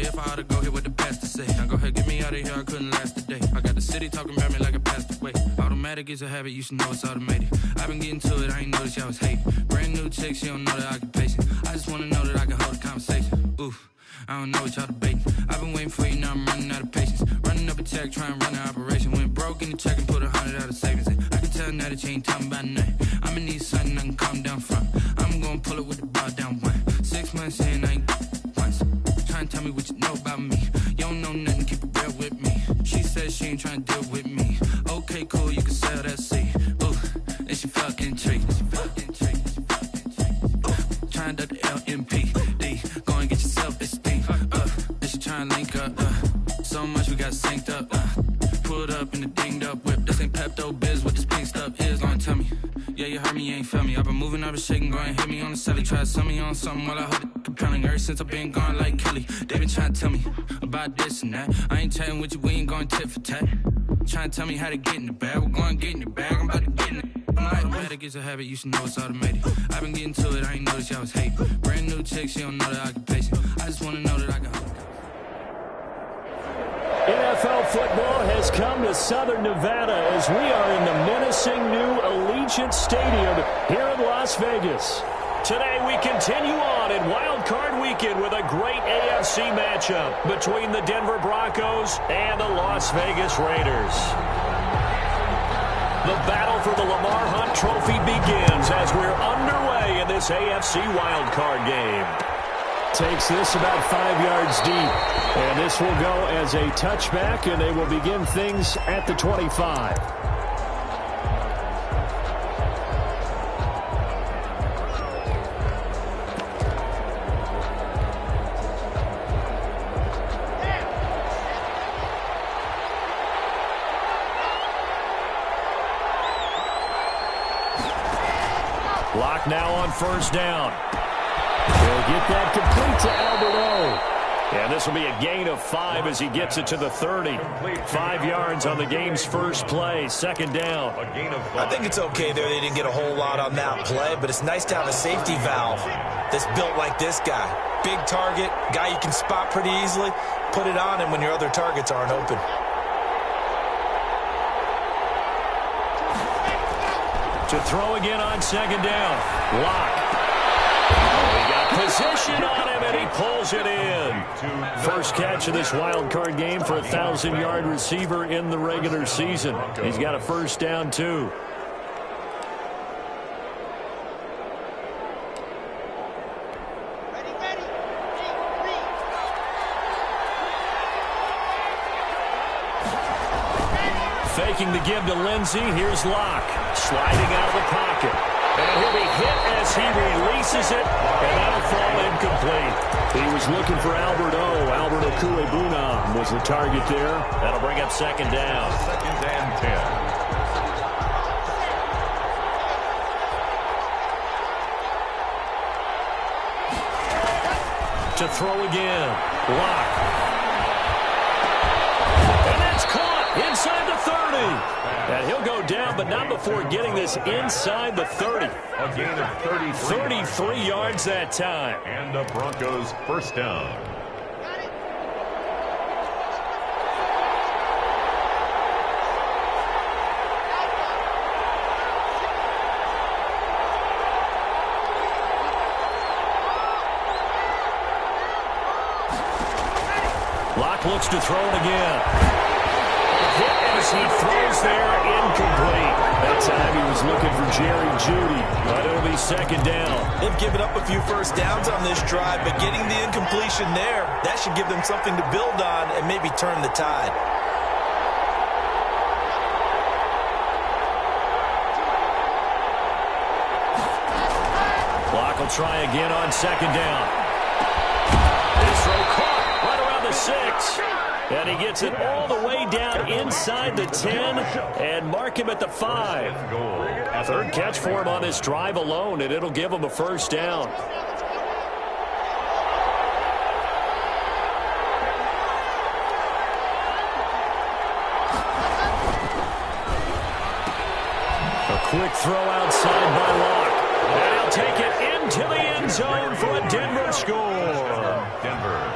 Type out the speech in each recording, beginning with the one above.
if I ought to go here with the pastor say. Now go ahead, get me out of here, I couldn't last a day. I got the city talking about me like a passed away. Automatic is a habit, you should know it's automated. I've been getting to it, I ain't noticed y'all was hating. Brand new chick, she don't know the occupation. I just wanna know that I can hold a conversation. Oof, I don't know what y'all debating. I've been waiting for you, now I'm running out of patience. Running up a check, trying to run an operation. Went broke in the check and put 100 out of savings in. I can tell now that you ain't talking about nothing. I'ma need something I can calm down from. I'm gonna pull it with the bar down one. 6 months in, I ain't once. Trying to tell me what you know about me. You don't know nothing, keep it real with me. She says she ain't trying to deal with me. Okay, cool, you can sell that seed. Ooh, and she fucking intrigued. Trying to the LMPD. Go and get your self-esteem. And she trying to link up. So much we got synced up. Pulled up in the dinged up whip. This ain't Pepto-Biz, what this pink stuff is. Don't tell me. Yeah, you heard me, you ain't feel me. I've been moving, I've been shaking, go and hit me on the celly. Try to sell me on something while I hold it compelling. Ever since I've been gone like Kelly, they been trying to tell me about this and that. I ain't chatting with you, we ain't going tit for tat. Trying to tell me how to get in the bag, we're going to get in the bag, I'm about to get in it. Automatic is a habit, you should know it's automated. I've been getting to it, I ain't noticed y'all was hating. Brand new chick, she don't know the occupation. I just want to know that I can hold it. NFL football has come to Southern Nevada as we are in the menacing new Allegiant Stadium here in Las Vegas. Today we continue on in Wild Card Weekend with a great AFC matchup between the Denver Broncos and the Las Vegas Raiders. The battle for the Lamar Hunt Trophy begins as we're underway in this AFC Wild Card game. Takes this about 5 yards deep. And this will go as a touchback, and they will begin things at the 25. Lock now on first down. He'll get that complete to Albert. And this will be a gain of 5 as he gets it to the 30. 5 yards on the game's first play. Second down. I think it's okay there. They didn't get a whole lot on that play, but it's nice to have a safety valve that's built like this guy. Big target, guy you can spot pretty easily. Put it on him when your other targets aren't open. To throw again on second down. Lock. Position on him, and he pulls it in. First catch of this wild card game for a 1,000-yard receiver in the regular season. He's got a first down, too. Faking the give to Lindsey. Here's Locke. Sliding out of the pocket. And he'll be hit as he releases it, and that'll fall incomplete. He was looking for Albert O. Albert Okuebunam was the target there. That'll bring up second down. Second and 10. To throw again. Lock. And that's caught inside the 30. And he'll go down, but not before getting this inside the 30. A gain of 33 yards that time. And the Broncos first down. Locke looks to throw it again. Hit as he throws there, incomplete. That time he was looking for Jerry Jeudy, but it'll be second down. They've given up a few first downs on this drive, but getting the incompletion there, that should give them something to build on and maybe turn the tide. Locke will try again on second down. His throw caught right around the 6. And he gets it all the way down inside the 10 and mark him at the 5. Third catch for him on this drive alone, and it'll give him a first down. A quick throw outside by Locke. And he'll take it into the end zone for a Denver score.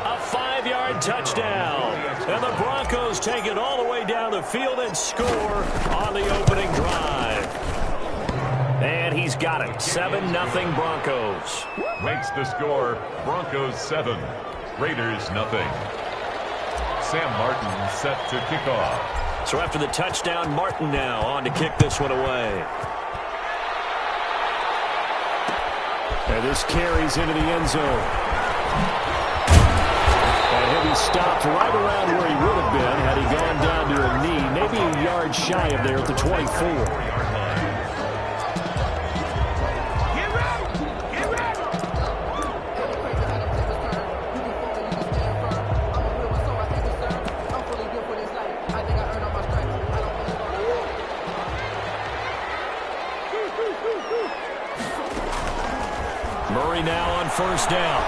A 5-yard and touchdown. And the Broncos take it all the way down the field and score on the opening drive. And he's got it. 7-0 Broncos. Makes the score Broncos 7, Raiders 0. Sam Martin set to kick off. So after the touchdown, Martin now on to kick this one away. And this carries into the end zone. And he'll be stopped right around where he would have been had he gone down to a knee, maybe a yard shy of there at the 24. Murray now on first down.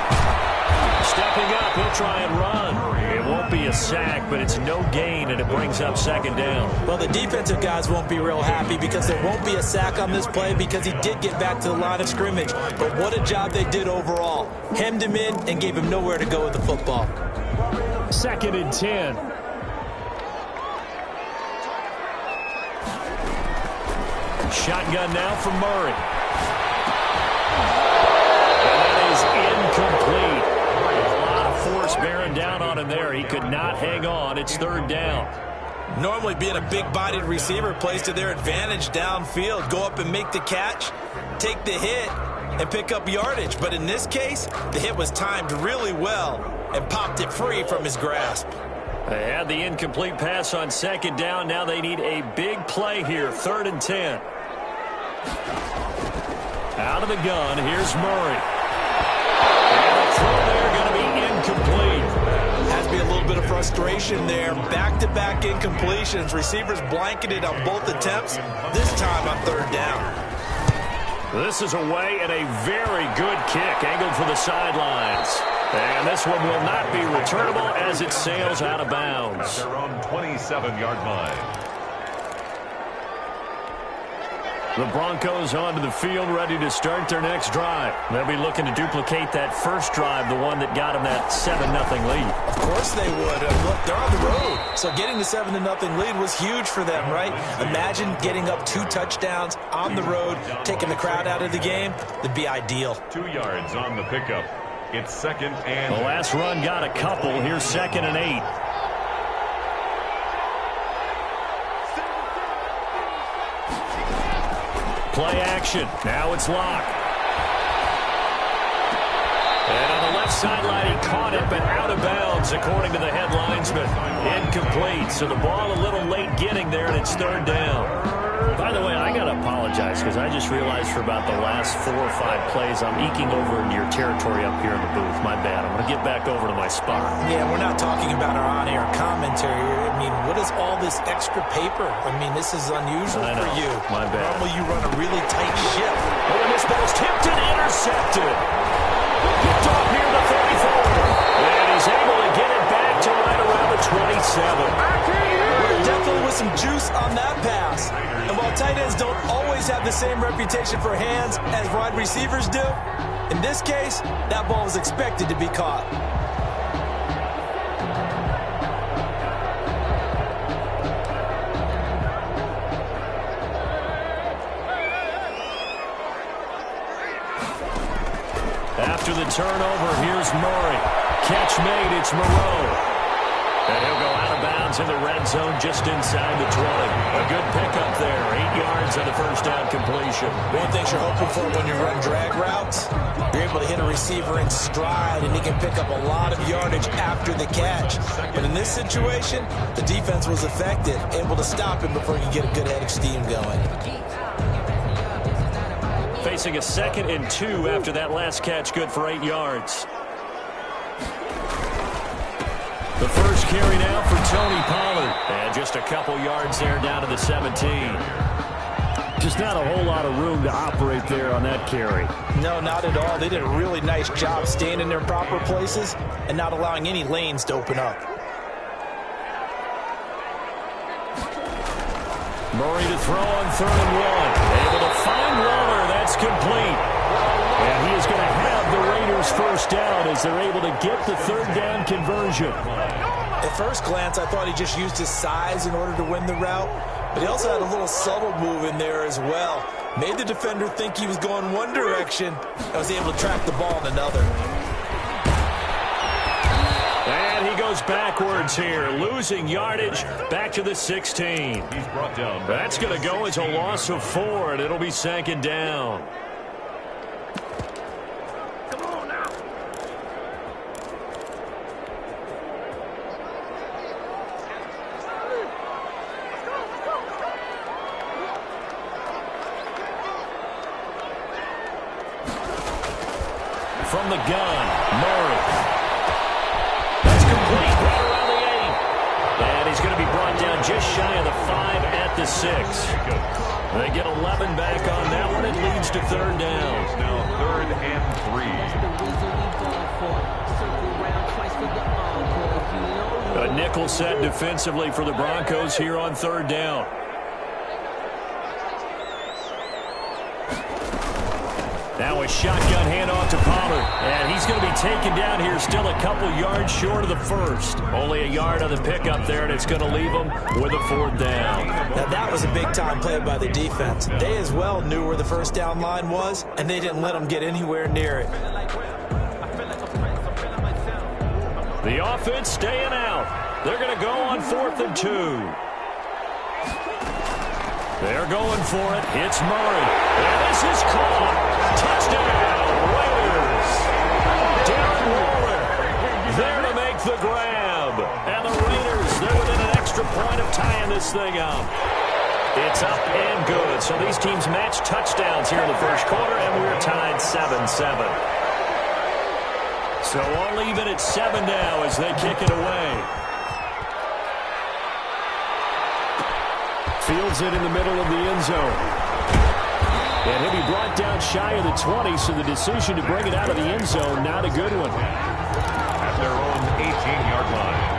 Stepping up, he'll try and run. It won't be a sack, but it's no gain, and it brings up second down. Well, the defensive guys won't be real happy because there won't be a sack on this play because he did get back to the line of scrimmage. But what a job they did overall. Hemmed him in and gave him nowhere to go with the football. 2nd and 10. Shotgun now from Murray. Incomplete. A lot of force bearing down on him there. He could not hang on. It's 3rd down. Normally being a big-bodied receiver plays to their advantage downfield. Go up and make the catch, take the hit, and pick up yardage. But in this case, the hit was timed really well and popped it free from his grasp. They had the incomplete pass on 2nd down. Now they need a big play here. 3rd and 10. Out of the gun, here's Murray. Throw there going to be incomplete. Has to be a little bit of frustration there. Back-to-back incompletions. Receivers blanketed on both attempts, this time on 3rd down. This is away and a very good kick, angled for the sidelines. And this one will not be returnable as it sails out of bounds. Their own 27-yard line. The Broncos onto the field, ready to start their next drive. They'll be looking to duplicate that first drive, the one that got them that 7-0 lead. Of course they would. Look, they're on the road. So getting the 7-0 lead was huge for them, right? Imagine getting up 2 touchdowns on the road, taking the crowd out of the game. That'd be ideal. 2 yards on the pickup. It's 2nd and... The last run got a couple. Here's 2nd and 8. Play action. Now it's Locke. And on the left sideline, he caught it, but out of bounds, according to the head linesman. Incomplete. So the ball a little late getting there, and it's 3rd down. By the way, I got to apologize because I just realized for about the last 4 or 5 plays, I'm eking over into your territory up here in the booth. My bad. I'm going to get back over to my spot. Yeah, we're not talking about our on-air commentary here. I mean, what is all this extra paper? I mean, this is unusual for you. My bad. Normally you run a really tight ship. Oh, and this ball's tipped and intercepted. Picked off near the 34. And he's able to get it back to right around the 27. Definitely with some juice on that pass. And while tight ends don't always have the same reputation for hands as wide receivers do, in this case, that ball was expected to be caught. After the turnover, here's Murray. Catch made, it's Moreau. And he'll go out of bounds in the red zone just inside the 20. A good pickup there. 8 yards on the first down completion. One thing you're hoping for when you run drag routes, you're able to hit a receiver in stride, and he can pick up a lot of yardage after the catch. But in this situation, the defense was effective, able to stop him before he could get a good head of steam going. Facing a 2nd and 2 after that last catch, good for 8 yards. The first carry now for Tony Pollard. And just a couple yards there down to the 17. Just not a whole lot of room to operate there on that carry. No, not at all. They did a really nice job staying in their proper places and not allowing any lanes to open up. Murray to throw on 3rd and 1. Able to find Waller. That's complete. And he is going to have the Raiders nice first down as they're able to get the third down conversion. At first glance, I thought he just used his size in order to win the route, but he also had a little subtle move in there as well. Made the defender think he was going one direction and was able to track the ball in another. And he goes backwards here, losing yardage back to the 16. He's brought down. That's going to go as a loss of 4, and it'll be second down. From the gun, Murray. That's complete, right around the 8. And he's going to be brought down just shy of the 5 at the 6. They get 11 back on that one. It leads to third down. It's now 3rd and 3. A nickel set defensively for the Broncos here on third down. Now a shotgun handoff to Pollard. And he's going to be taken down here still a couple yards short of the first. Only a yard on the pickup there, and it's going to leave him with a fourth down. Now that was a big-time play by the defense. They as well knew where the first down line was, and they didn't let them get anywhere near it. The offense staying out. They're going to go on 4th and 2. They're going for it. It's Murray. And this is caught. Touchdown, Raiders. Darren Waller there to make the grab. And the Raiders, they're within an extra point of tying this thing up. It's up and good. So these teams match touchdowns here in the first quarter, and we're tied 7-7. So all even at 7 now as they kick it away. Fields it in the middle of the end zone. And he'll be brought down shy of the 20, so the decision to bring it out of the end zone, not a good one. At their own 18-yard line.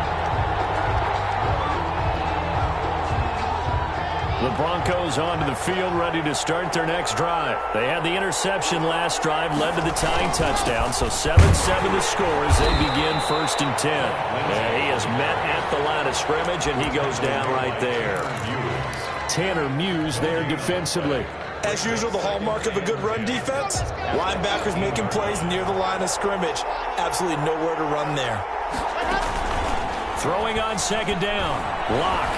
The Broncos onto the field, ready to start their next drive. They had the interception last drive, led to the tying touchdown, so 7-7 the score as they begin 1st and 10. And he is met at the line of scrimmage, and he goes down right there. Tanner Muse there defensively. As usual, the hallmark of a good run defense, linebackers making plays near the line of scrimmage. Absolutely nowhere to run there. Throwing on second down. Lock.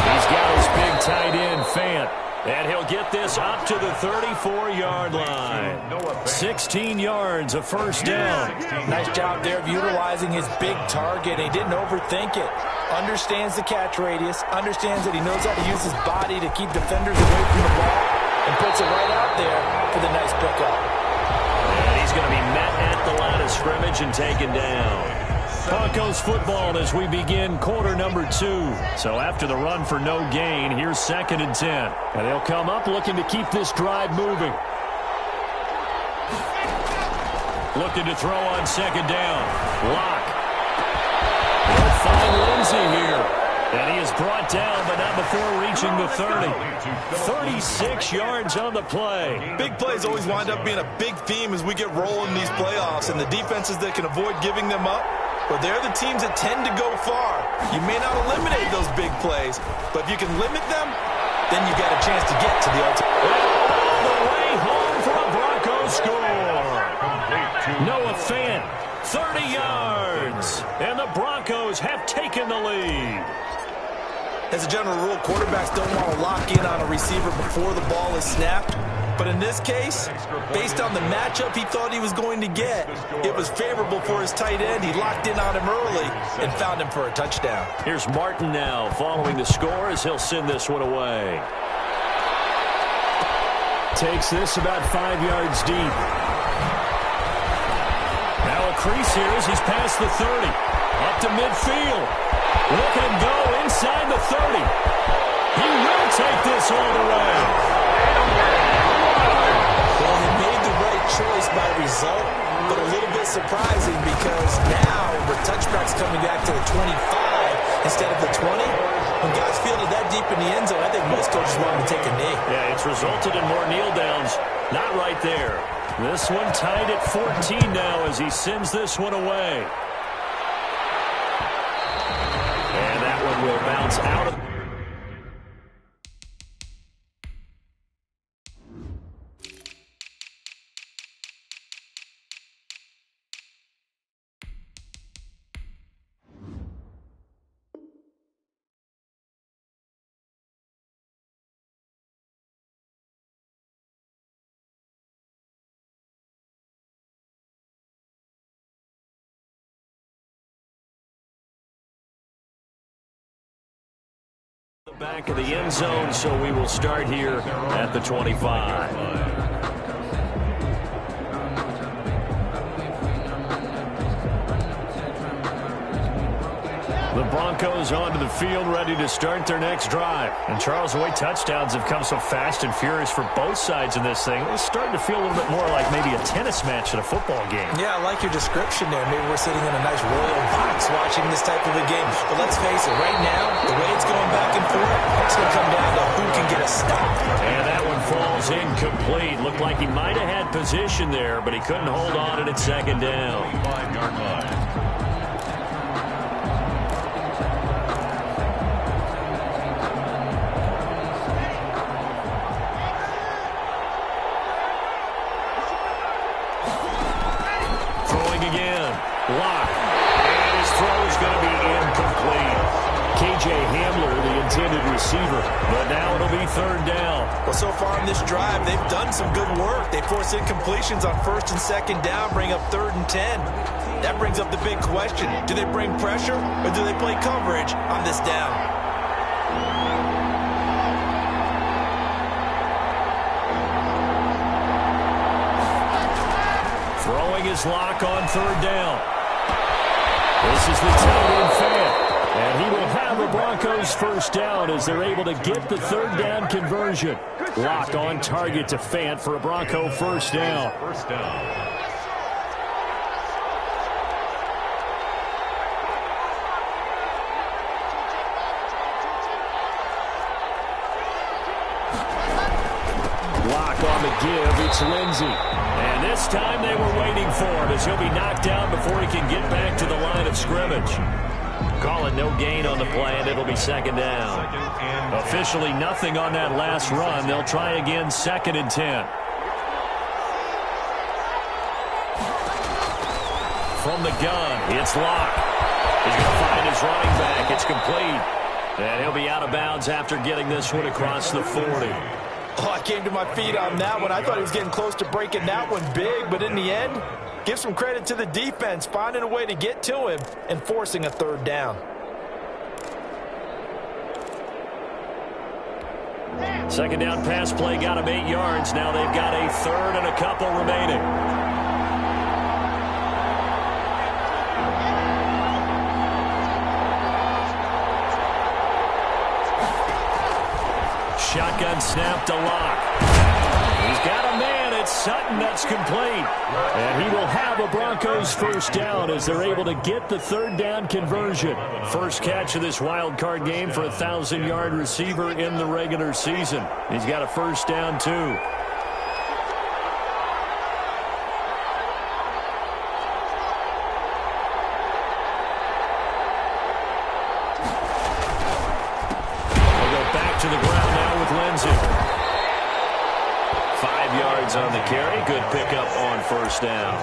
He's got his big tight end, Fant. And he'll get this up to the 34-yard line. 16 yards, a first down. Nice job there of utilizing his big target. He didn't overthink it. Understands the catch radius. Understands that he knows how to use his body to keep defenders away from the ball. And puts it right out there for the nice pickup. And he's going to be met at the line of scrimmage and taken down. Broncos football as we begin quarter number 2. So after the run for no gain, here's 2nd and 10. And they'll come up looking to keep this drive moving. Looking to throw on second down. Lock. They'll find Lindsey here. And he is brought down, but not before reaching the 30. 36 yards on the play. Big plays always wind up being a big theme as we get rolling these playoffs. And the defenses that can avoid giving them up, well, they're the teams that tend to go far. You may not eliminate those big plays, but if you can limit them, then you got a chance to get to the ultimate. All the way home for a Broncos score. Noah Fant, 30 yards. And the Broncos have taken the lead. As a general rule, quarterbacks don't want to lock in on a receiver before the ball is snapped. But in this case, based on the matchup he thought he was going to get, it was favorable for his tight end. He locked in on him early and found him for a touchdown. Here's Martin now following the score as he'll send this one away. Takes this about 5 yards deep. Now a crease here as he's past the 30. Up to midfield. Look at him go inside the 30. He will take this all the way. Well, he made the right choice by result, but a little bit surprising because now the touchback's coming back to the 25 instead of the 20. When guys fielded that deep in the end zone, I think most coaches want him to take a knee. Yeah, it's resulted in more kneel downs. Not right there. This one tied at 14 now as he sends this one away. And that one will bounce out of... the back of the end zone, so we will start here at the 25. The Broncos onto the field, ready to start their next drive. And Charles, the way touchdowns have come so fast and furious for both sides in this thing, it's starting to feel a little bit more like maybe a tennis match at a football game. Yeah, I like your description there. Maybe we're sitting in a nice royal box watching this type of a game. But let's face it, right now, the way it's going back and forth, it's going to come down to who can get a stop. And that one falls incomplete. Looked like he might have had position there, but he couldn't hold on at second down. 5-yard line. Receiver, but now it'll be third down. Well, so far in this drive, they've done some good work. They force incompletions on first and second down, bring up 3rd and 10. That brings up the big question. Do they bring pressure or do they play coverage on this down? Throwing his lock on 3rd down. This is the tight end fan. And he will have a Broncos first down as they're able to get the 3rd down conversion. Lock on target to Fant for a Bronco first down. First down. Lock on the give. It's Lindsey. And this time they were waiting for him as he'll be knocked down before he can get back to the line of scrimmage. Calling no gain on the play, and it'll be second down. Officially nothing on that last run. They'll try again, 2nd and 10. From the gun, it's Locke. He's going to find his running back. It's complete. And he'll be out of bounds after getting this one across the 40. Oh, I came to my feet on that one. I thought he was getting close to breaking that one big, but in the end, give some credit to the defense, finding a way to get to him and forcing a 3rd down. Second down pass play got him 8 yards. Now they've got a 3rd and a couple remaining. Shotgun snap to Locke. He's got a man. It's Sutton. That's complete. And he will have a Broncos first down as they're able to get the 3rd down conversion. First catch of this wild card game for a 1,000-yard receiver in the regular season. He's got a first down, too. To the ground now with Lindsey. 5 yards on the carry. Good pickup on first down.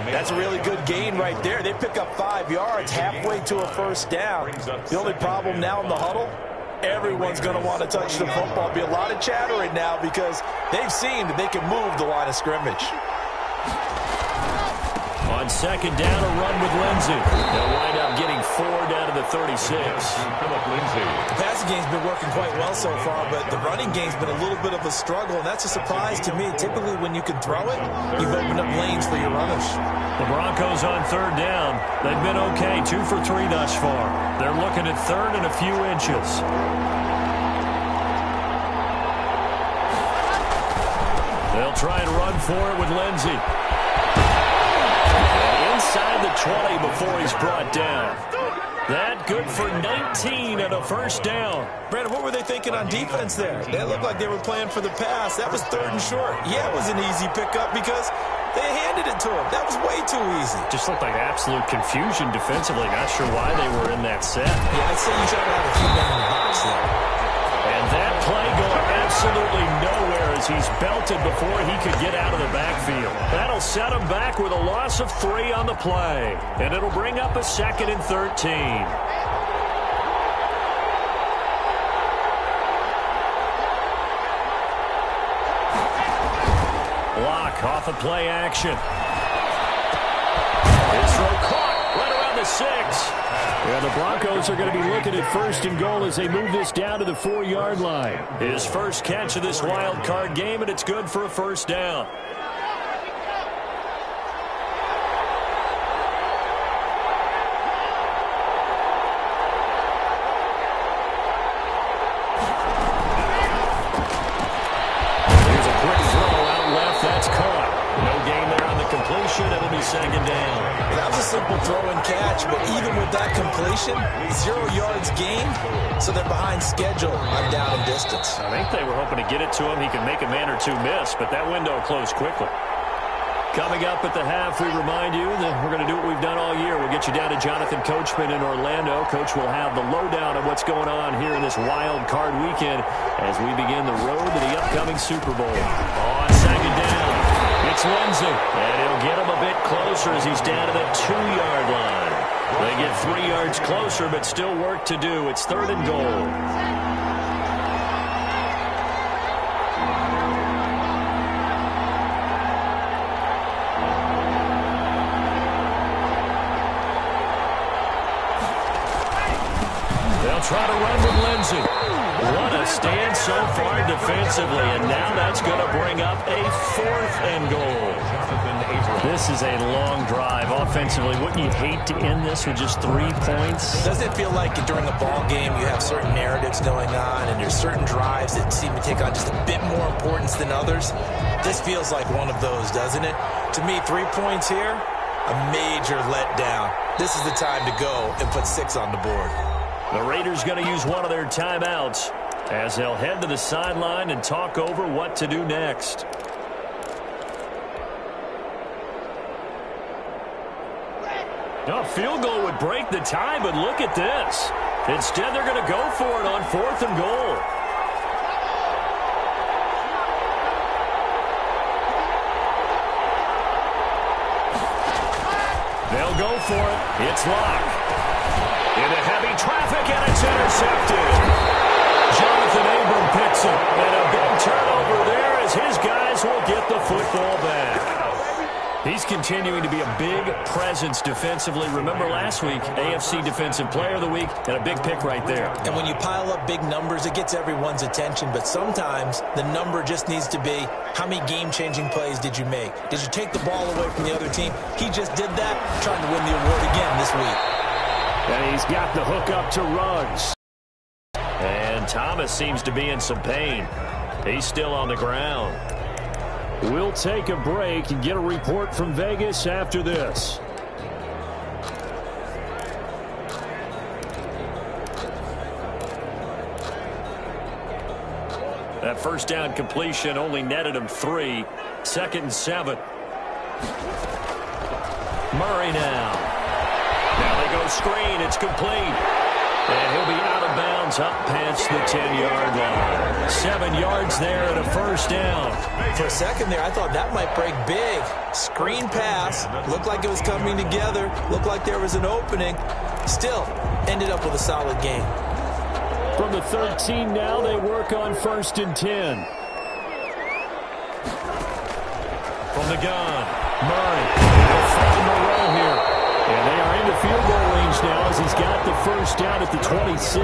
That's a really good gain right there. They pick up 5 yards halfway to a first down. The only problem now in the huddle, everyone's going to want to touch the football. There'll be a lot of chatter right now because they've seen that they can move the line of scrimmage. On second down, a run with Lindsey. They'll wind up getting 4 down to the 36. The passing game's been working quite well so far, but the running game's been a little bit of a struggle, and that's a surprise to me. Typically, when you can throw it, you've opened up lanes for your runners. The Broncos on 3rd down. They've been okay, 2 for 3 thus far. They're looking at 3rd and a few inches. They'll try and run for it with Lindsey. Inside the 20 before he's brought down. That good for 19 and a first down. Brandon, what were they thinking on defense there? They looked like they were playing for the pass. That was 3rd and short. Yeah, it was an easy pickup because they handed it to him. That was way too easy. Just looked like absolute confusion defensively. Not sure why they were in that set. Yeah, I'd say you try to have a few men in the box there. And that play going absolutely nowhere as he's belted before he could get out of the backfield. That'll set him back with a loss of 3 on the play. And it'll bring up a 2nd and 13. Block off of play action. His throw caught right around the 6. Yeah, the Broncos are going to be looking at 1st and goal as they move this down to the 4-yard line. His first catch of this wild card game, and it's good for a first down. Here's a quick throw out left. That's caught. No gain there on the completion. It'll be 2nd down. That was a simple throw and catch, but even with that completion, 0 yards gained, so they're behind schedule on down and distance. I think they were hoping to get it to him. He could make a man or two miss, but that window closed quickly. Coming up at the half, we remind you that we're going to do what we've done all year. We'll get you down to Jonathan Coachman in Orlando. Coach will have the lowdown of what's going on here in this wild card weekend as we begin the road to the upcoming Super Bowl. On 2nd down, it's Lindsey, and he'll get him a bit closer as he's down to the 2-yard line. They get 3 yards closer, but still work to do. It's 3rd and goal. They'll try to run with Lindsey. What a stand so far defensively, and now that's going to bring up a 4th and goal. This is a long drive offensively. Wouldn't you hate to end this with just 3 points? Doesn't it feel like during a ball game you have certain narratives going on and there's certain drives that seem to take on just a bit more importance than others? This feels like one of those, doesn't it? To me, 3 points here, a major letdown. This is the time to go and put 6 on the board. The Raiders going to use one of their timeouts as they'll head to the sideline and talk over what to do next. A field goal would break the tie, but look at this. Instead, they're going to go for it on 4th and goal. They'll go for it. It's Locke. Into heavy traffic, and it's intercepted. Jonathan Abram picks it, and a big turnover there as his guys will get the football back. He's continuing to be a big presence defensively. Remember last week, AFC Defensive Player of the Week, and a big pick right there. And when you pile up big numbers, it gets everyone's attention, but sometimes the number just needs to be, how many game-changing plays did you make? Did you take the ball away from the other team? He just did that, trying to win the award again this week. And he's got the hook up to Ruggs. And Thomas seems to be in some pain. He's still on the ground. We'll take a break and get a report from Vegas after this. That first down completion only netted him 3. 2nd and 7. Murray now. Now they go screen. It's complete. And he'll be out of bounds up past the 10-yard line. 7 yards there and a first down. For a second there, I thought that might break big. Screen pass. Looked like it was coming together. Looked like there was an opening. Still, ended up with a solid game. From the 13 now, they work on 1st and 10. From the gun, Murray. They'll find Moreau here. And they are into field goal range now as he's got the first down at the 26.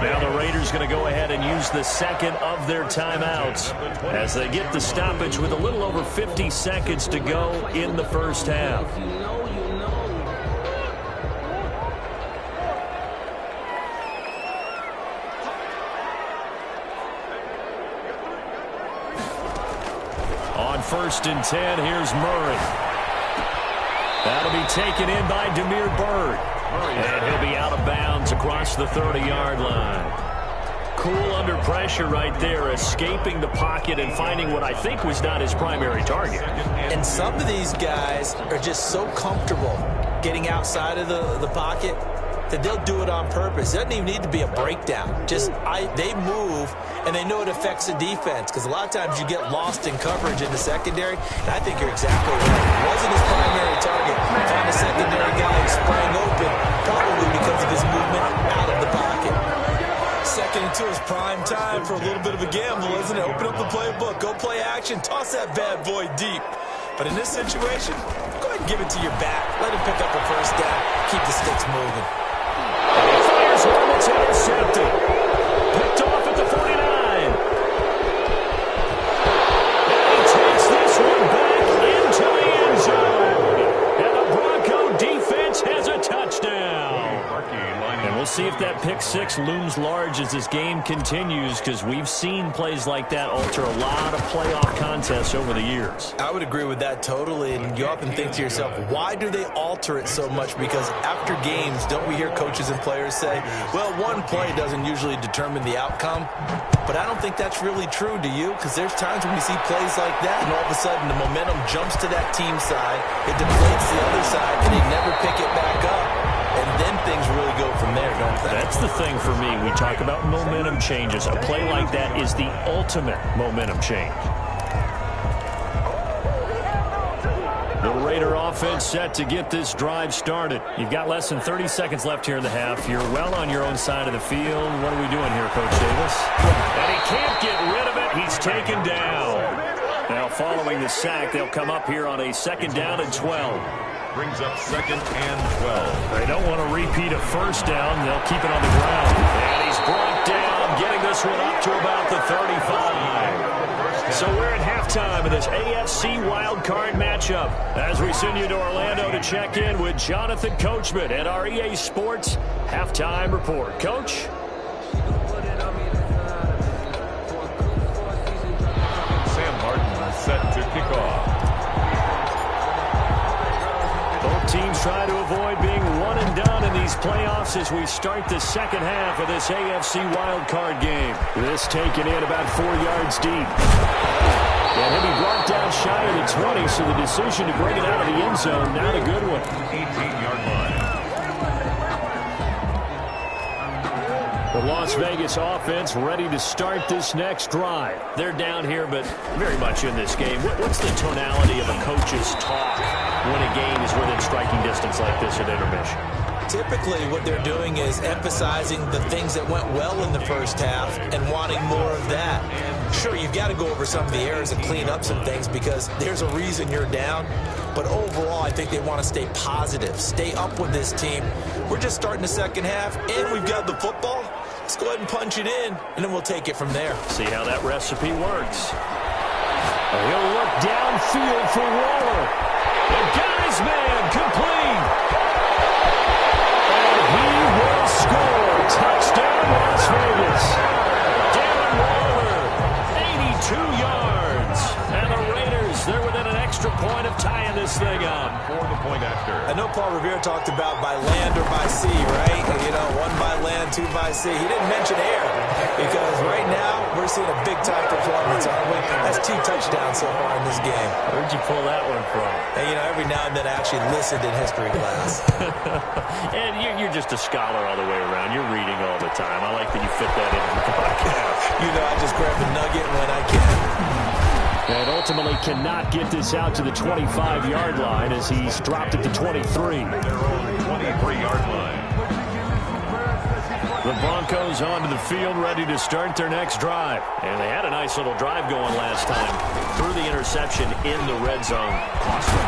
Now the Raiders going to go ahead and use the second of their timeouts as they get the stoppage with a little over 50 seconds to go in the first half. On 1st and 10, here's Murray. That'll be taken in by Damiere Byrd. And he'll be out of bounds. across the 30-yard line. Cool under pressure right there, escaping the pocket and finding what I think was not his primary target. And some of these guys are just so comfortable getting outside of the pocket that they'll do it on purpose. It doesn't even need to be a breakdown. They move, and they know it affects the defense, because a lot of times you get lost in coverage in the secondary, and I think you're exactly right. It wasn't his primary target. Found a secondary guy who sprang open, probably because of his movement out of the pocket. Second and 2 is prime time for a little bit of a gamble, isn't it? Open up the playbook, go play action, toss that bad boy deep. But in this situation, go ahead and give it to your back. Let him pick up a first down, keep the sticks moving. He fires one that's intercepted. Picked off at the 49. And he takes this one back into the end zone. And the Bronco defense has a touchdown. And we'll see if that pick six looms large as this game continues, because we've seen plays like that alter a lot of playoff contests over the years. I would agree with that totally, and you often think to yourself, why do they alter it so much? Because after games, don't we hear coaches and players say, well, one play doesn't usually determine the outcome? But I don't think that's really true, do you? Because there's times when we see plays like that, and all of a sudden the momentum jumps to that team side, it deflates the other side, and they never pick it back up. And then things really go from there, don't they? That's the thing for me. We talk about momentum changes. A play like that is the ultimate momentum change. The Raider offense set to get this drive started. You've got less than 30 seconds left here in the half. You're well on your own side of the field. What are we doing here, Coach Davis? And he can't get rid of it. He's taken down. Now, following the sack, they'll come up here on a 2nd down and 12. Brings up 2nd and 12. They don't want to repeat a first down. They'll keep it on the ground. And he's brought down, getting this one up to about the 35. So we're at halftime of this AFC wildcard matchup as we send you to Orlando to check in with Jonathan Coachman at our EA Sports Halftime Report. Coach? Sam Martin set to kick off. Both teams try to avoid being one and done in these playoffs as we start the second half of this AFC wildcard game. This taken in about 4 yards deep. And he'll be brought down shy of the 20, so the decision to bring it out of the end zone, not a good one. 18-yard line. The Las Vegas offense ready to start this next drive. They're down here, but very much in this game. What's the tonality of a coach's talk when a game is within striking distance like this at intermission? Typically, what they're doing is emphasizing the things that went well in the first half and wanting more of that. Sure, you've got to go over some of the errors and clean up some things because there's a reason you're down. But overall, I think they want to stay positive, stay up with this team. We're just starting the second half, and we've got the football. Let's go ahead and punch it in, and then we'll take it from there. See how that recipe works. He'll look downfield for Waller. The guy's man complete. And he will score. Touchdown, Las Vegas. Darren Waller, 82 yards. And the Raiders, they're within an extra point of tying this thing up. For the point after. I know Paul Revere talked about by land or by sea, right? You know, 1 by land, 2 by sea. He didn't mention air because right now we're seeing a big-time performance, aren't we? That's 2 touchdowns so far in this game. Where'd you pull that one from? And, you know, every now and then I actually listened in history class. And you're just a scholar all the way around. You're reading all the time. I like that you fit that into the podcast. You know, I just grab a nugget when I can. And ultimately cannot get this out to the 25-yard line as he's dropped at the 23. Their own 23-yard line. The Broncos onto the field ready to start their next drive. And they had a nice little drive going last time. Threw the interception in the red zone. Cost them.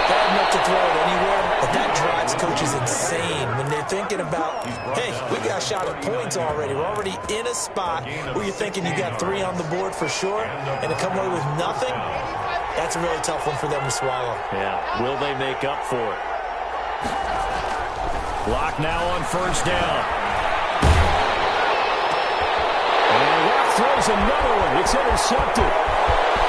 Bad enough to throw it anywhere, but that drives coaches insane when they're thinking about, hey, we got a shot at points already. We're already in a spot where you're thinking you got 3 on the board for sure, and to come away with nothing, that's a really tough one for them to swallow. Yeah, will they make up for it? Block now on first down. And Rock throws another one. It's intercepted.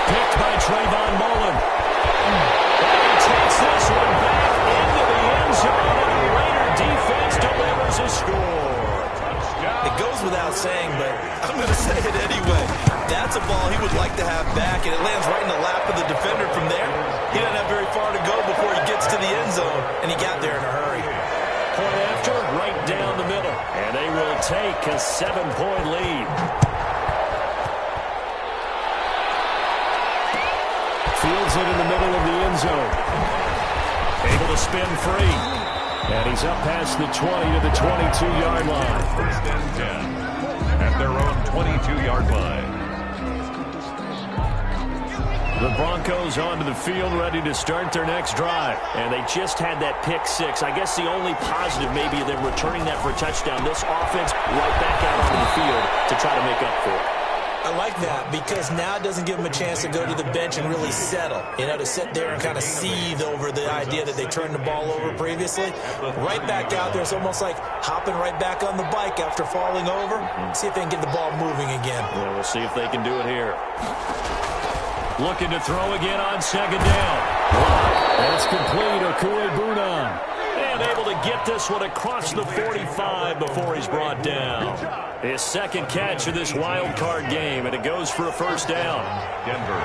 Picked by Trayvon Mullen. And he takes this one back into the end zone. And the Raider defense delivers a score. saying, but I'm going to say it anyway. That's a ball he would like to have back, and it lands right in the lap of the defender from there. He doesn't have very far to go before he gets to the end zone, and he got there in a hurry. Point after, right down the middle. And they will take a 7-point lead. Fields it in the middle of the end zone. Able to spin free. And he's up past the 20 to the 22-yard line. First and 10 at their own 22-yard line. The Broncos onto the field, ready to start their next drive. And they just had that pick six. I guess the only positive maybe of them returning that for a touchdown. This offense right back out onto the field to try to make up for it. I like that because now it doesn't give them a chance to go to the bench and really settle. You know, to sit there and kind of seethe over the idea that they turned the ball over previously. Right back out there. It's almost like hopping right back on the bike after falling over. See if they can get the ball moving again. Yeah, we'll see if they can do it here. Looking to throw again on second down. That's complete. Okuegbunam. And able to get this one across the 45 before he's brought down. His second catch of this wild card game, and it goes for a first down. Denver.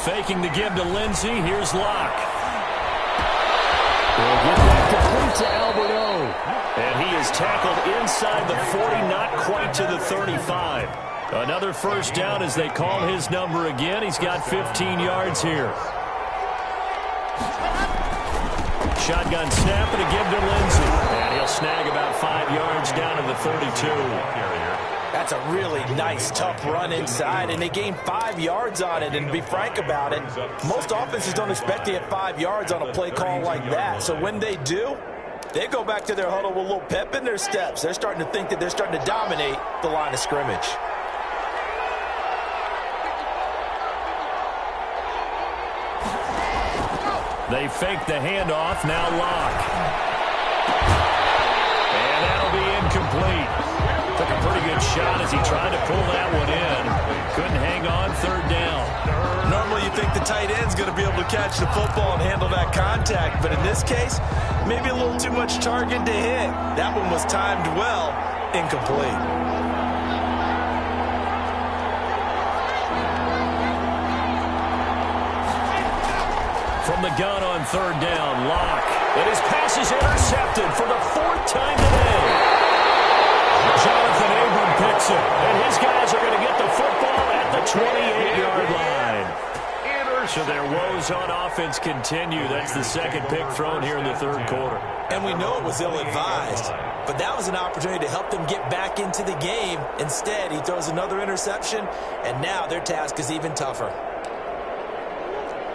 Faking the give to Lindsey. Here's Locke. We'll get that complete to Albert O. And he is tackled inside the 40, not quite to the 35. Another first down as they call his number again. He's got 15 yards here. Shotgun snap and a give to Lindsey. And he'll snag about 5 yards down to the 32. That's a really nice, tough run inside, and they gained 5 yards on it. And to be frank about it, most offenses don't expect to get 5 yards on a play call like that. So when they do, they go back to their huddle with a little pep in their steps. They're starting to think that they're starting to dominate the line of scrimmage. They fake the handoff. Now Locke. And that'll be incomplete. Took a pretty good shot as he tried to pull that one in. Couldn't hang on. Third down. Normally you think the tight end's going to be able to catch the football and handle that contact. But in this case, maybe a little too much target to hit. That one was timed well. Incomplete. From the gun on third down, Locke. And his pass is intercepted for the 4th time today. Jonathan Abram picks it. And his guys are going to get the football at the 28-yard line. So their woes on offense continue. That's the second pick thrown here in the third quarter. And we know it was ill-advised, but that was an opportunity to help them get back into the game. Instead, he throws another interception, and now their task is even tougher.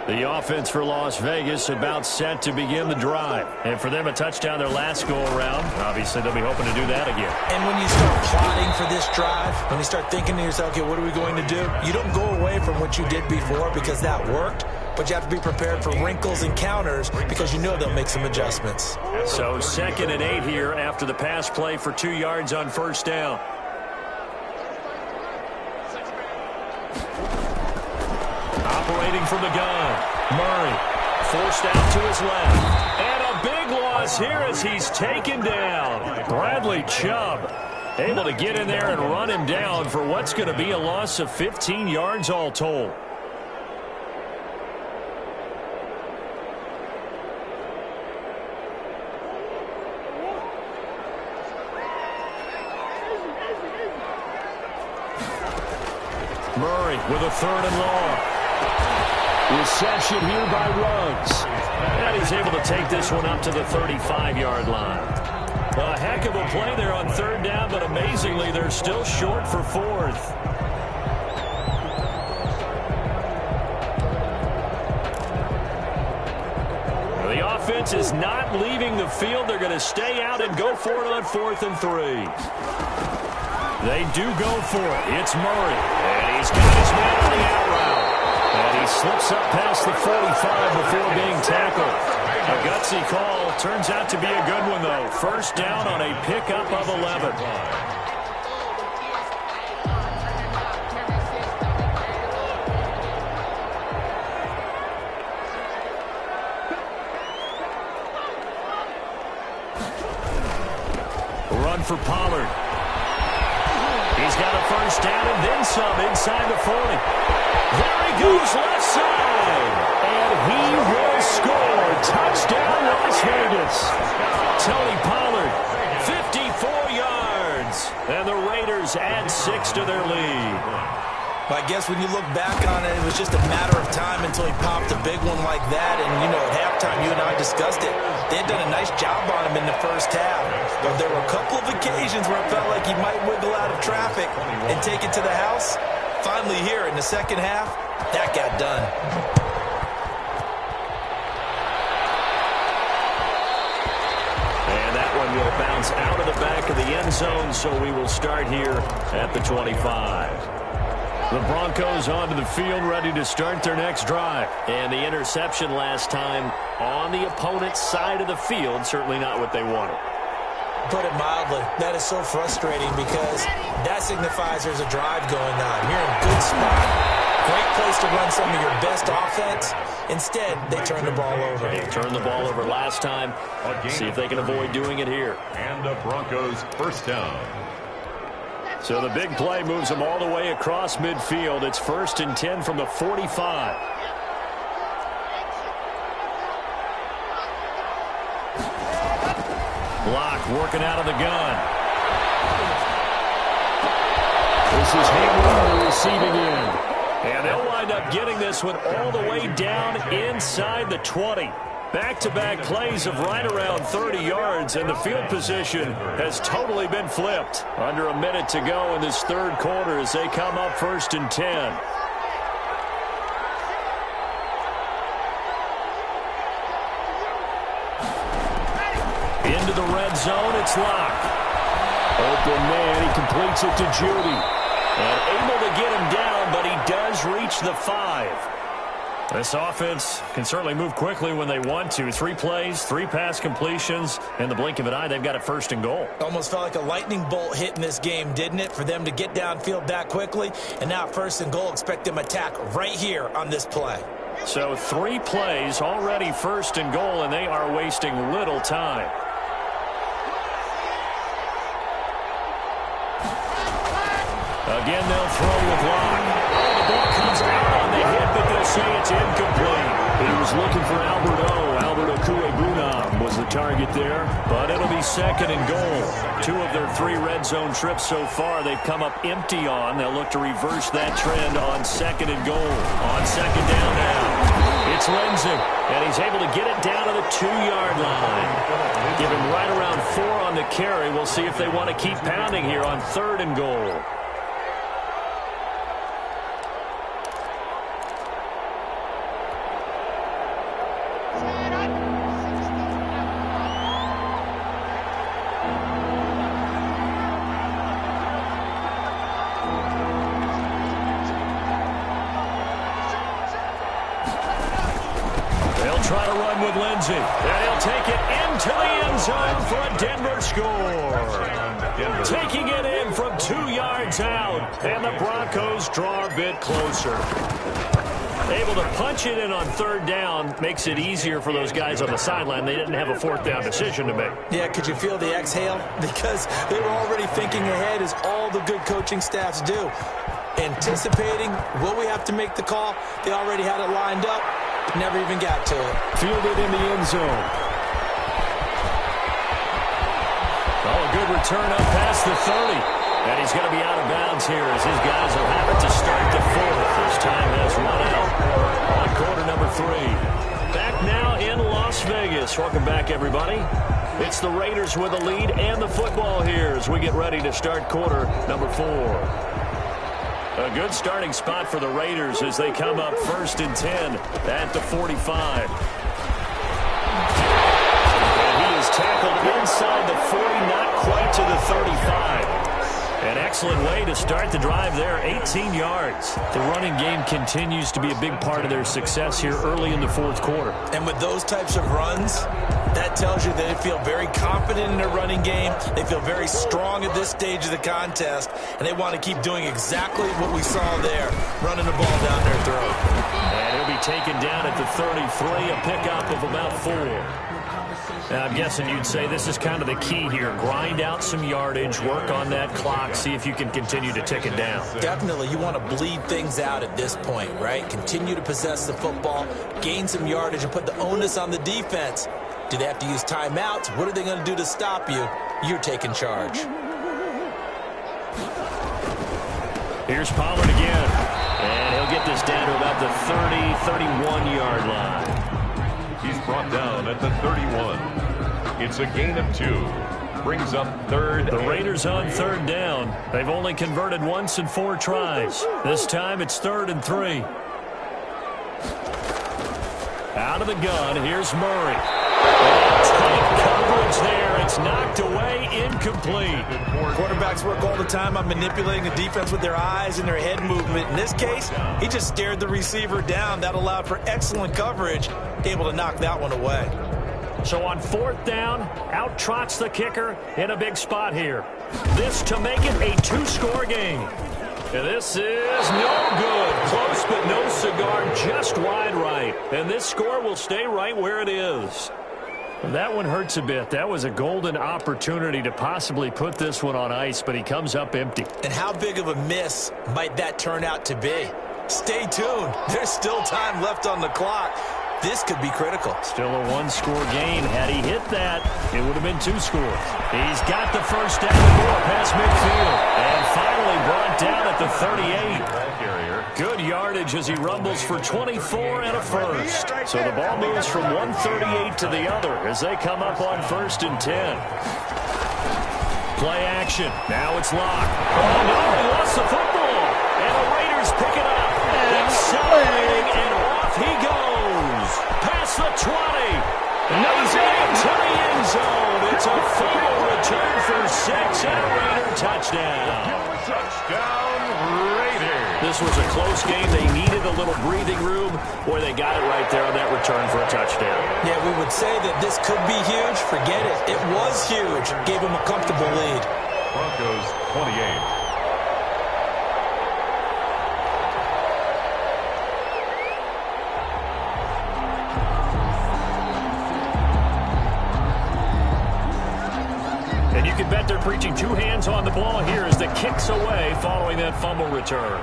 The offense for Las Vegas about set to begin the drive. And for them, a touchdown their last go-around. Obviously, they'll be hoping to do that again. And when you start plotting for this drive, when you start thinking to yourself, okay, what are we going to do? You don't go away from what you did before because that worked, but you have to be prepared for wrinkles and counters because you know they'll make some adjustments. So 2nd and 8 here after the pass play for 2 yards on first down. Operating from the gun, Murray forced out to his left. And a big loss here as he's taken down. Bradley Chubb able to get in there and run him down for what's going to be a loss of 15 yards all told. Murray with a 3rd and long. Reception here by Ruggs. And he's able to take this one up to the 35-yard line. A heck of a play there on 3rd down, but amazingly, they're still short for 4th. The offense is not leaving the field. They're going to stay out and go for it on 4th and 3. They do go for it. It's Murray. And he's got his man on the out route. And he slips up past the 45 before being tackled. A gutsy call. Turns out to be a good one, though. First down on a pickup of 11. for Pollard. He's got a first down and then some inside the 40. There he goes, left side. And he will score. Touchdown, Las Vegas. Tony Pollard, 54 yards. And the Raiders add 6 to their lead. I guess when you look back on it, it was just a matter of time until he popped a big one like that. And, you know, at halftime, you and I discussed it. They had done a nice job on him in the first half. But there were a couple of occasions where it felt like he might wiggle out of traffic and take it to the house. Finally here in the second half, that got done. And that one will bounce out of the back of the end zone, so we will start here at the 25. The Broncos onto the field, ready to start their next drive. And the interception last time on the opponent's side of the field, certainly not what they wanted. Put it mildly, that is so frustrating because that signifies there's a drive going on. You're in a good spot. Great place to run some of your best offense. Instead, they turn the ball over. They turned the ball over last time. See if they can avoid doing it here. And the Broncos first down. So the big play moves them all the way across midfield. It's 1st and 10 from the 45. Block working out of the gun. This is Hayward, the receiving end. And they'll wind up getting this one all the way down inside the 20. Back-to-back plays of right around 30 yards, and the field position has totally been flipped. Under a minute to go in this third quarter as they come up 1st and 10. Into the red zone, it's locked. Open man, he completes it to Judy. And able to get him down, but he does reach the 5. This offense can certainly move quickly when they want to. 3 plays, 3 pass completions. In the blink of an eye, they've got it 1st and goal. Almost felt like a lightning bolt hit in this game, didn't it? For them to get downfield that quickly. And now 1st and goal, expect them to attack right here on this play. So 3 plays, already 1st and goal, and they are wasting little time. Again, they'll throw with Locke. Oh, the ball comes out on the hit, but they'll say it's incomplete. He was looking for Albert O. Albert Okuebunam was the target there, but it'll be 2nd and goal. 2 of their 3 red zone trips so far they've come up empty on. They'll look to reverse that trend on 2nd and goal. On 2nd down now. It's Lindsey, and he's able to get it down to the 2-yard line. Give him right around 4 on the carry. We'll see if they want to keep pounding here on 3rd and goal. Try to run with Lindsey. And he'll take it into the end zone for a Denver score. Taking it in from 2 yards out. And the Broncos draw a bit closer. Able to punch it in on 3rd down makes it easier for those guys on the sideline. They didn't have a 4th down decision to make. Yeah, could you feel the exhale? Because they were already thinking ahead, as all the good coaching staffs do. Anticipating, will we have to make the call? They already had it lined up. Never even got to it. Fielded in the end zone. Oh, a good return up past the 30. And he's going to be out of bounds here as his guys will have it to start the 4th. This time has run out on quarter number 3. Back now in Las Vegas. Welcome back, everybody. It's the Raiders with the lead and the football here as we get ready to start quarter number 4. A good starting spot for the Raiders as they come up 1st and 10 at the 45. And he is tackled inside the 40, not quite to the 35. An excellent way to start the drive there, 18 yards. The running game continues to be a big part of their success here early in the 4th quarter. And with those types of runs, that tells you that they feel very confident in their running game. They feel very strong at this stage of the contest, and they want to keep doing exactly what we saw there, running the ball down their throat. And he'll be be taken down at the 33, a pickup of about 4. Now, I'm guessing you'd say this is kind of the key here. Grind out some yardage, work on that clock, see if you can continue to tick it down. Definitely. You want to bleed things out at this point, right? Continue to possess the football, gain some yardage, and put the onus on the defense. Do they have to use timeouts? What are they going to do to stop you? You're taking charge. Here's Pollard again. And he'll get this down to about the 31-yard line. He's brought down at the 31. It's a gain of 2. Brings up third. The Raiders on third down. They've only converted once in 4 tries. This time it's 3rd and 3. Out of the gun, here's Murray. Tight coverage there. It's knocked away, incomplete. Quarterbacks work all the time on manipulating the defense with their eyes and their head movement. In this case, he just stared the receiver down. That allowed for excellent coverage, able to knock that one away. So on 4th down, out trots the kicker in a big spot here. This to make it a 2-score game. And this is no good. Close but no cigar, just wide right. And this score will stay right where it is. That one hurts a bit. That was a golden opportunity to possibly put this one on ice, but he comes up empty. And how big of a miss might that turn out to be? Stay tuned. There's still time left on the clock. This could be critical. Still a 1-score game. Had he hit that, it would have been 2 scores. He's got the first down the door past midfield. And finally brought down at the 38. Good yardage as he rumbles for 24 and a first. So the ball moves from 138 to the other as they come up on 1st and 10. Play action. Now it's locked. Oh, no, he lost the football. And the Raiders pick it up. Accelerating, and off he goes. Past the 20. Nosing into the end zone. It's a fumble return for 6 and a Raider touchdown. Touchdown, Raiders. This was a close game. They needed a little breathing room, where they got it right there on that return for a touchdown. Yeah, we would say that this could be huge. Forget it. It was huge. Gave him a comfortable lead. Broncos 28. And you can bet they're preaching 2 hands on the ball here as the kick's away following that fumble return.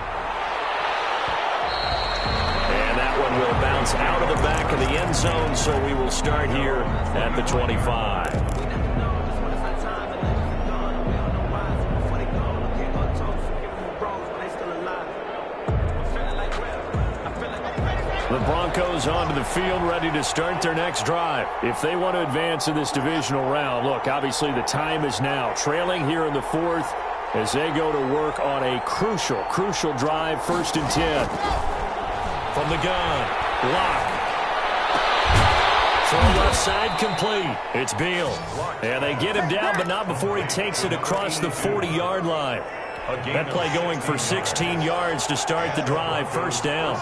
And that one will bounce out of the back of the end zone, so we will start here at the 25. The Broncos onto the field, ready to start their next drive. If they want to advance in this divisional round, look, obviously the time is now. Trailing here in the 4th as they go to work on a crucial drive, 1st and 10. From the gun, Lock. From left side, complete. It's Beal. And they get him down, but not before he takes it across the 40-yard line. That play going for 16 yards to start the drive, 1st down.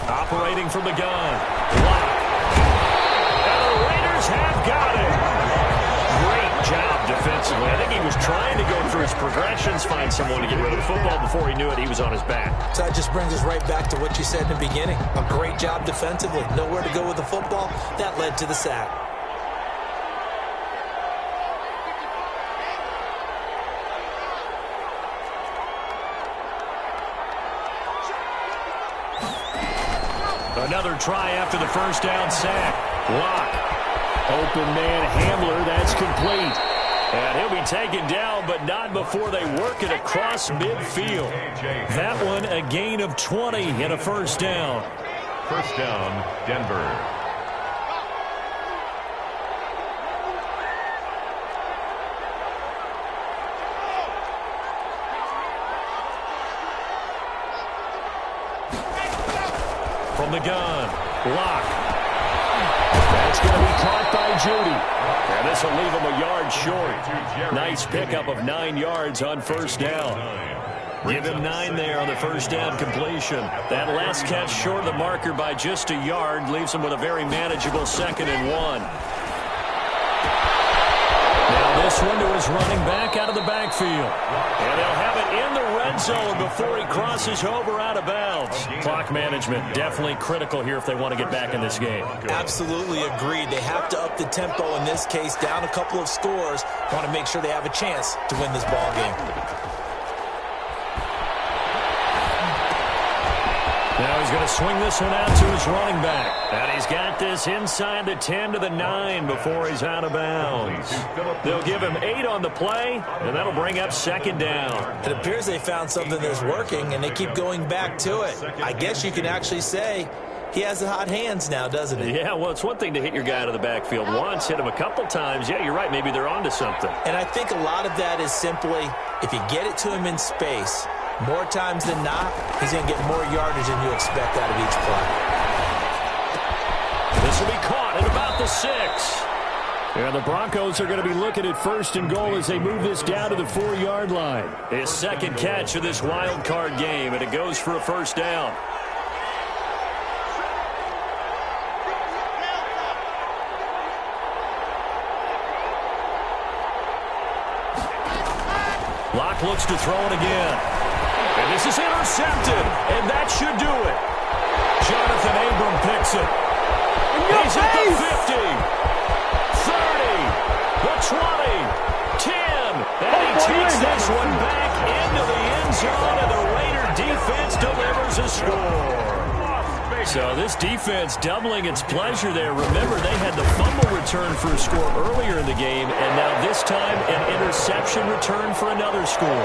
Operating from the gun. Lock. And the Raiders have got it. Great job defensively. I think he was trying to go through his progressions, find someone to get rid of the football. Before he knew it, he was on his back. So that just brings us right back to what you said in the beginning. A great job defensively. Nowhere to go with the football. That led to the sack. Another try after the 1st down sack. Lock. Open man Hamler. That's complete. And he'll be taken down, but not before they work it across midfield. That one a gain of 20 and a 1st down. 1st down, Denver. From the gun, Lock. That's going to be caught by Judy. And this will leave him a yard short. Nice pickup of 9 yards on 1st down. Give him 9 there on the 1st down completion. That last catch short of the marker by just a yard leaves him with a very manageable 2nd and 1. this one to his running back out of the backfield. And they'll have it in the red zone before he crosses over out of bounds. Clock management definitely critical here if they want to get back in this game. Absolutely agreed. They have to up the tempo in this case, down a couple of scores. Want to make sure they have a chance to win this ball game. Now he's going to swing this one out to his running back. And he's got this inside the 10 to the 9 before he's out of bounds. They'll give him 8 on the play, and that'll bring up second down. It appears they found something that's working, and they keep going back to it. I guess you can actually say he has the hot hands now, doesn't he? Yeah, well, it's one thing to hit your guy out of the backfield once, hit him a couple times. Yeah, you're right. Maybe they're onto something. And I think a lot of that is simply if you get it to him in space, more times than not, he's going to get more yardage than you expect out of each play. This will be caught at about the 6. And the Broncos are going to be looking at first and goal as they move this down to the 4-yard line. His second catch of this wild card game, and it goes for a first down. Locke looks to throw it again. And this is intercepted, and that should do it. Jonathan Abram picks it. He's at the 50, 30, the 20, 10, and he takes this one back into the end zone, and the Raider defense delivers a score. So this defense doubling its pleasure there. Remember, they had the fumble return for a score earlier in the game, and now this time an interception return for another score.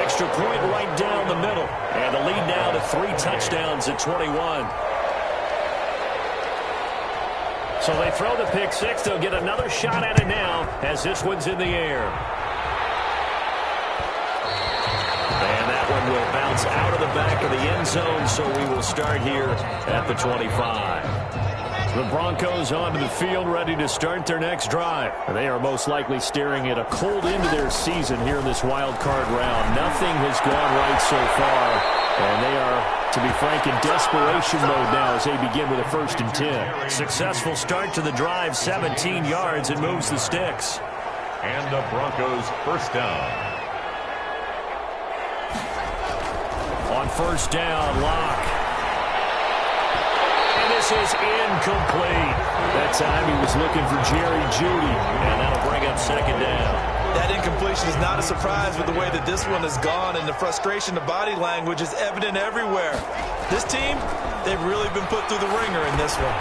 Extra point right down the middle, and the lead now to 3 touchdowns at 21. So they throw the pick 6. They'll get another shot at it now as this one's in the air. And that one will bounce out of the back of the end zone, so we will start here at the 25. The Broncos onto the field, ready to start their next drive. They are most likely staring at a cold end to their season here in this wild card round. Nothing has gone right so far, and they are, to be frank, in desperation mode now as they begin with a 1st and 10. Successful start to the drive, 17 yards, and moves the sticks. And the Broncos first down. On first down, Locke. And this is incomplete. That time he was looking for Jerry Jeudy, and that'll bring up second down. That incompletion is not a surprise with the way that this one has gone, and the frustration, the body language is evident everywhere. This team, they've really been put through the ringer in this one.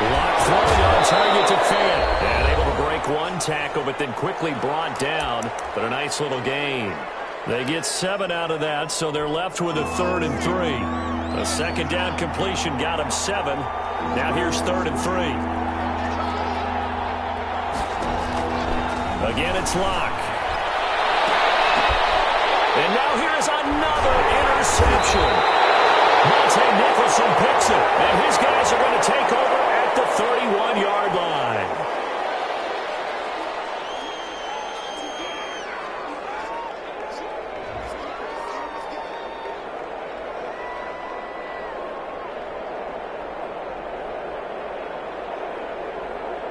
Locke throwing on target to Fant. And able to break one tackle, but then quickly brought down. But a nice little gain. They get 7 out of that, so they're left with a 3rd and 3. A second down completion got him 7. Now here's 3rd and 3. Again, it's Locke. And now here is another interception. Monte Nicholson picks it, and his guys are going to take over